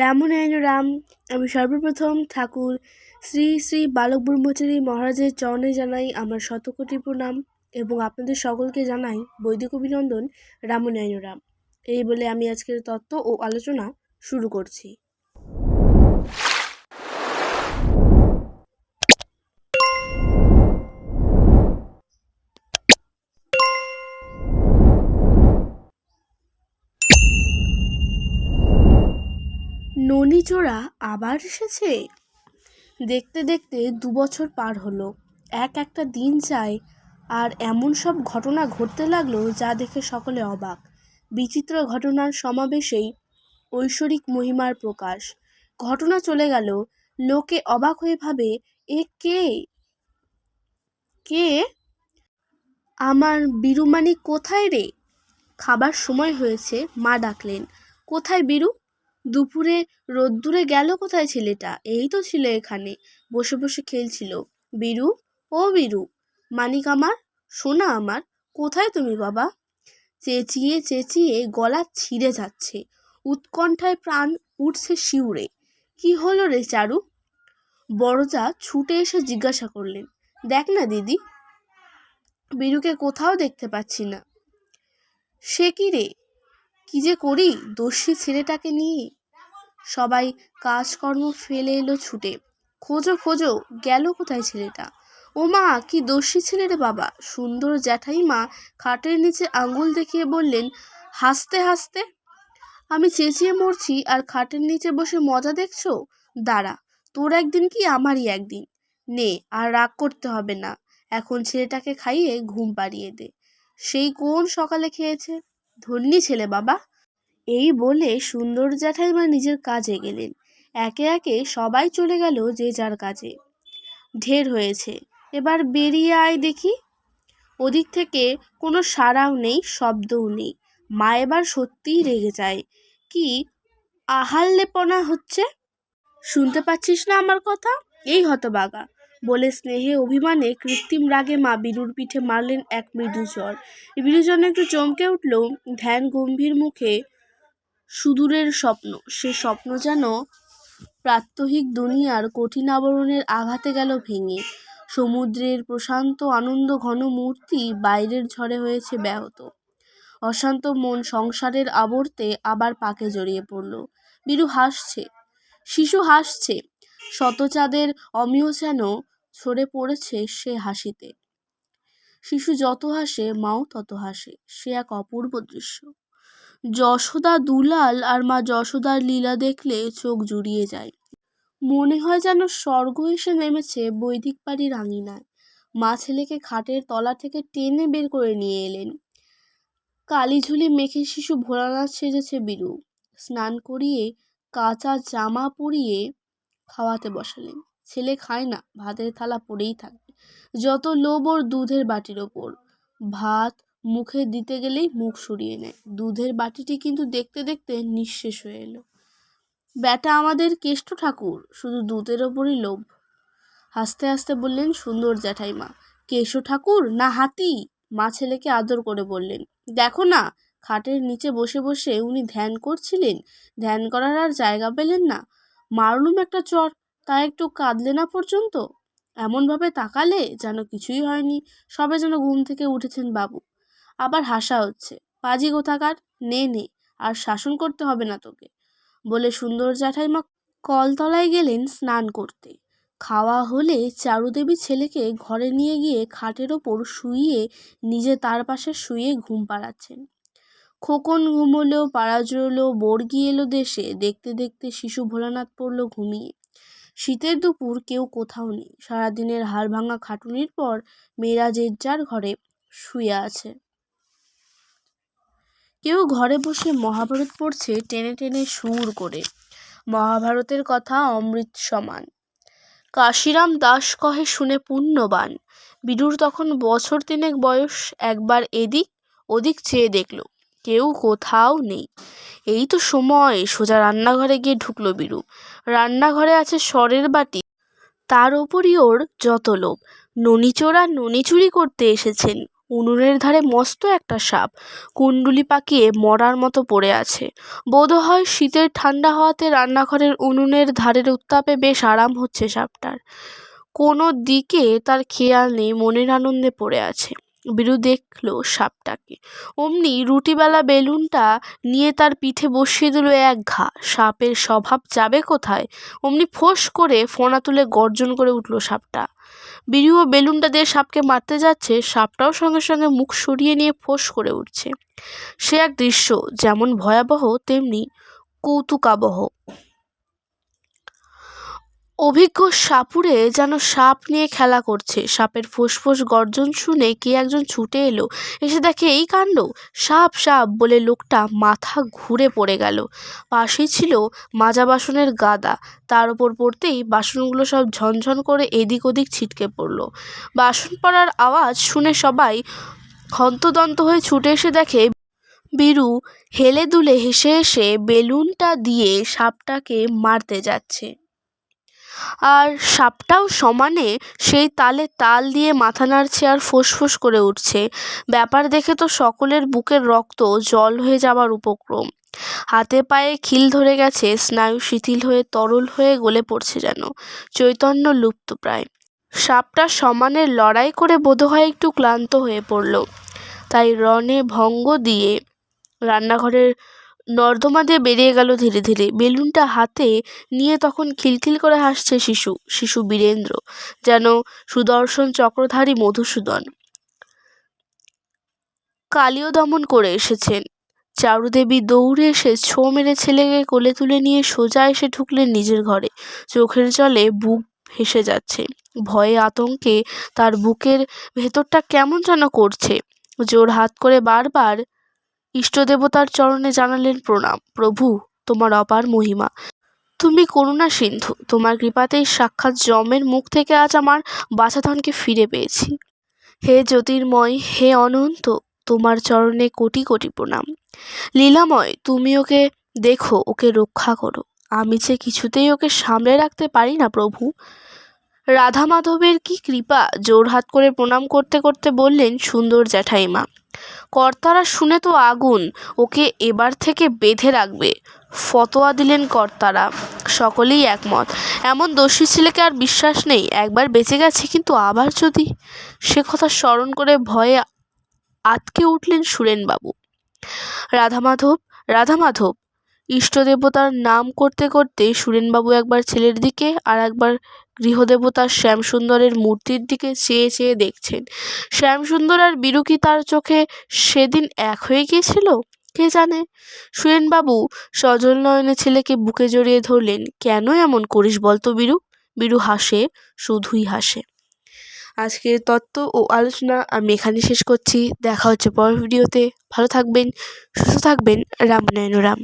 রামনারায়ণ রাম। আমি সর্বপ্রথম ঠাকুর শ্রী শ্রী বালক ব্রহ্মচারী মহারাজের চরণে জানাই আমার শতকোটি প্রণাম এবং আপনাদের সকলকে জানাই বৈদিক অভিনন্দন। রামনারায়ণ রাম। এই বলে আমি আজকের তত্ত্ব ও আলোচনা শুরু করছি। ননিচোরা আবার এসেছে। দেখতে দেখতে 2 বছর পার হলো। একটা দিন যায় আর এমন সব ঘটনা ঘটতে লাগলো যা দেখে সকলে অবাক। বিচিত্র ঘটনার সমাবেশেই ঐশ্বরিক মহিমার প্রকাশ। ঘটনা চলে গেল, লোকে অবাক হয়ে ভাবে, এ কে কে আমার বীরুমানি কোথায় রে? খাবার সময় হয়েছে, মা ডাকলেন। কোথায় বীরু? দুপুরে রোদ্দুরে গেল কোথায় ছেলেটা? এই তো ছিল এখানে, বসে বসে খেলছিল। বীরু, ও বীরু, মানিক আমার, সোনা আমার, কোথায় তুমি বাবা? চেঁচিয়ে চেঁচিয়ে গলা ছিঁড়ে যাচ্ছে, উৎকণ্ঠায় প্রাণ উঠছে শিউরে। কি হলো রে চারু? বড়জা ছুটে এসে জিজ্ঞাসা করলেন। দেখ না দিদি, বীরুকে কোথাও দেখতে পাচ্ছি না। সে কি রে, কি যে করি দস্যি ছেলেটাকে নিয়ে? সবাই কাজকর্ম ফেলে এলো ছুটে। খোঁজো খোঁজো, গেল কোথায় ছেলেটা? ও মা, কি দস্যি ছেলে রে বাবা! সুন্দর জ্যাঠাইমা খাটের নিচে আঙুল দেখিয়ে বললেন, হাসতে হাসতে। আমি চেঁচিয়ে মরছি আর খাটের নিচে বসে মজা দেখছো? দাঁড়া, তোর একদিন কি আমারই একদিন। নে, আর রাগ করতে হবে না, এখন ছেলেটাকে খাইয়ে ঘুম পাড়িয়ে দে। সেই কোন সকালে খেয়েছে, ধন্যি ছেলে বাবা। এই বলে সুন্দর জ্যাঠাইমা নিজের কাজে গেলেন। একে একে সবাই চলে গেল যে যার কাজে। ঢের হয়েছে, এবার বেরিয়ে আয় দেখি। ওদিক থেকে কোনো সাড়াও নেই, শব্দও নেই। মা এবার সত্যিই রেগে যায়। কি আহাল্যেপনা হচ্ছে? শুনতে পাচ্ছিস না আমার কথা? এই হতবাগা, বলে স্নেহে অভিমানে কৃত্রিম রাগে মা বীরুর পিঠে মারলেন এক মৃদু চর। বীরু যেন একটু চমকে উঠল। ধ্যান গম্ভীর মুখে সুদূরের স্বপ্ন, সে স্বপ্ন যেন প্রাত্যহিক দুনিয়ার কঠিন আবরণের আঘাতে গেল ভেঙে। সমুদ্রের প্রশান্ত আনন্দ ঘন মূর্তি বাইরের ঝড়ে হয়েছে ব্যাহত। অশান্ত মন সংসারের আবর্তে আবার পাকে জড়িয়ে পড়ল। বীরু হাসছে, শিশু হাসছে, শতচাঁদের অমিয় যেন ঝরে পড়েছে সে হাসিতে। শিশু যত হাসে মাও তত হাসে, সে এক অপূর্ব দৃশ্য। যশোদা দুলাল আর মা যশোদার লীলা দেখলে চোখ জুড়িয়ে যায়। মনে হয় যেন স্বর্গ এসে নেমেছে বৈদিক বাড়ির আঙিনায়। মা ছেলেকে খাটের তলা থেকে টেনে বের করে নিয়ে এলেন। কালিঝুলি মেখে শিশু ভোলানাথ সেজেছে বীরু। স্নান করিয়ে কাঁচা জামা পরিয়ে খাওয়াতে বসালেন। ছেলে খায় না, ভাতের থালা পড়েই থাকবে। যত লোভ ওর দুধের বাটির ওপর। ভাত মুখে দিতে গেলেই মুখ সরিয়ে নেয়। দুধের বাটিটি কিন্তু দেখতে দেখতে নিঃশেষ হয়ে এলো। ব্যাটা আমাদের কেষ্ট ঠাকুর, শুধু দুধের ওপরই লোভ। হাসতে হাসতে বললেন সুন্দর জ্যাঠাইমা, কেষ্ট ঠাকুর না হাতি? মা ছেলেকে আদর করে বললেন, দেখো না, খাটের নিচে বসে বসে উনি ধ্যান করছিলেন। ধ্যান করার আর জায়গা পেলেন না, মারলুম একটা চর, তা একটু কাঁদলে না পর্যন্ত। এমনভাবে তাকালে যেন কিছুই হয়নি, সবে যেন ঘুম থেকে উঠেছেন বাবু। আবার হাসা হচ্ছে, পাজি কোথাকার, নে নে, আর শাসন করতে হবে না তোকে, বলে সুন্দর জ্যাঠাইমা কলতলায় গেলেন স্নান করতে। খাওয়া হলে চারুদেবী ছেলেকে ঘরে নিয়ে গিয়ে খাটের ওপর শুইয়ে নিজে তার পাশে শুয়ে ঘুম পাড়াচ্ছেন। খোকন ঘুমোলো, পাড়া জুড়লো, বর্গি এলো দেশে। দেখতে দেখতে শিশু ভোলানাথ পড়ল ঘুমিয়ে। শীতের দুপুর, কেউ কোথাও নেই। সারাদিনের হাড় ভাঙা খাটুনির পর মেয়েরা যে যার ঘরে শুয়ে আছে। কেউ ঘরে বসে মহাভারত পড়ছে টেনে টেনে সুর করে। মহাভারতের কথা অমৃত সমান। কাশিরাম দাস কহে শুনে পুণ্যবান। বীরুর তখন বছর 3 বয়স। একবার এদিক ওদিক চেয়ে দেখল, কেউ কোথাও নেই। এই তো সময় সোজা রান্নাঘরে গিয়ে ঢুকলো বীরু। রান্নাঘরে আছে সরের বাটি, তার ওপরই ওর যত লোভ। ননিচোরা ননি চুরি করতে এসেছেন। উনুনের ধারে মস্ত একটা সাপ কুণ্ডুলি পাকিয়ে মরার মতো পড়ে আছে। বোধহয় শীতের ঠান্ডা হাওয়াতে রান্নাঘরের উনুনের ধারের উত্তাপে বেশ আরাম হচ্ছে সাপটার। কোনো দিকে তার খেয়াল নেই, মনের আনন্দে পড়ে আছে। বীরু দেখলো সাপটাকে, অমনি রুটিবেলা বেলুনটা নিয়ে তার পিঠে বসিয়ে দিল এক ঘা। সাপের স্বভাব যাবে কোথায়? অমনি ফোঁস করে ফোঁড়া তুলে গর্জন করে উঠল সাপটা। বীরুও বেলুনটা দিয়ে সাপকে মারতে যাচ্ছে, সাপটাও সঙ্গে সঙ্গে মুখ সরিয়ে নিয়ে ফোঁস করে উঠছে। সে এক দৃশ্য যেমন ভয়াবহ তেমনি কৌতুকাবহ। অভিজ্ঞ সাপুড়ে যেন সাপ নিয়ে খেলা করছে। সাপের ফোঁস গর্জন শুনে কে একজন ছুটে এলো, এসে দেখে এই কাণ্ড, সাপ সাপ বলে লোকটা মাথা ঘুরে পড়ে গেল। পাশেই ছিল মাজা বাসনের গাদা, তার ওপর পড়তেই বাসনগুলো সব ঝনঝন করে এদিক ওদিক ছিটকে পড়ল। বাসন পড়ার আওয়াজ শুনে সবাই হন্তদন্ত হয়ে ছুটে এসে দেখে বীরু হেলে দুলে হেসে হেসে বেলুনটা দিয়ে সাপটাকে মারতে যাচ্ছে, আর সাপটাও সমানে সেই তালে তাল দিয়ে মাথা নাড়ছে আর ফোঁস করে উঠছে। ব্যাপার দেখে তো সকলের বুকের রক্ত জল হয়ে যাবার উপক্রম। হাতে পায়ে খিল ধরে গেছে, স্নায়ু শিথিল হয়ে তরল হয়ে গলে পড়ছে যেন, চৈতন্য লুপ্ত প্রায়। সাপটা সমানে লড়াই করে বোধহয় একটু ক্লান্ত হয়ে পড়ল, তাই রণে ভঙ্গ দিয়ে রান্নাঘরের নর্দমা দিয়ে বেরিয়ে গেল ধীরে ধীরে। বেলুনটা হাতে নিয়ে তখন খিলখিল করে হাসছে শিশু বীরেন্দ্র, যেন সুদর্শন চক্রধারী মধুসূদন কালীয় দমন করে এসেছেন। চারুদেবী দৌড়ে এসে ছো মেরে ছেলেকে কোলে তুলে নিয়ে সোজা এসে ঢুকলেন নিজের ঘরে। চোখের জলে বুক ভেসে যাচ্ছে, ভয়ে আতঙ্কে তার বুকের ভেতরটা কেমন যেন করছে। জোর হাত করে বারবার ইষ্টদেবতার চরণে জানালেন প্রণাম। প্রভু, তোমার অপার মহিমা, তুমি করুণা সিন্ধু, তোমার কৃপাতেই সাক্ষাৎ যমের মুখ থেকে আজ আমার বাছাধনকে ফিরে পেয়েছি। হে জ্যোতির্ময়, হে অনন্ত, তোমার চরণে কোটি কোটি প্রণাম। লীলাময়, তুমি ওকে দেখো, ওকে রক্ষা করো, আমি যে কিছুতেই ওকে সামলে রাখতে পারি না প্রভু। রাধা মাধবের কি কৃপা! জোড়হাত করে প্রণাম করতে করতে বললেন সুন্দর জ্যাঠাইমা। কর্তারা শুনে তো আগুন, ওকে এবার থেকে বেঁধে রাখবে, ফতোয়া দিলেন কর্তারা। সকলেই একমত, এমন দোষী ছেলেকে আর বিশ্বাস নেই। একবার বেঁচে গেছে, কিন্তু আবার যদি, সে কথা স্মরণ করে ভয়ে আঁতকে উঠলেন সুরেনবাবু। রাধা মাধব ইষ্টদেবতার নাম করতে করতে সুরেনবাবু একবার ছেলের দিকে আর একবার গৃহদেবতার শ্যামসুন্দরের মূর্তির দিকে চেয়ে চেয়ে দেখছেন। শ্যামসুন্দর আর বীরু কি তার চোখে সেদিন এক হয়ে গিয়েছিল কে জানে। সুরেনবাবু সজল নয়নে ছেলেকে বুকে জড়িয়ে ধরলেন। কেন এমন করিস বলতো বীরু? বীরু হাসে, শুধুই হাসে। আজকের তত্ত্ব ও আলোচনা আমি এখানে শেষ করছি। দেখা হচ্ছে পরের ভিডিওতে। ভালো থাকবেন, সুস্থ থাকবেন। রাম নারায়ণ রাম।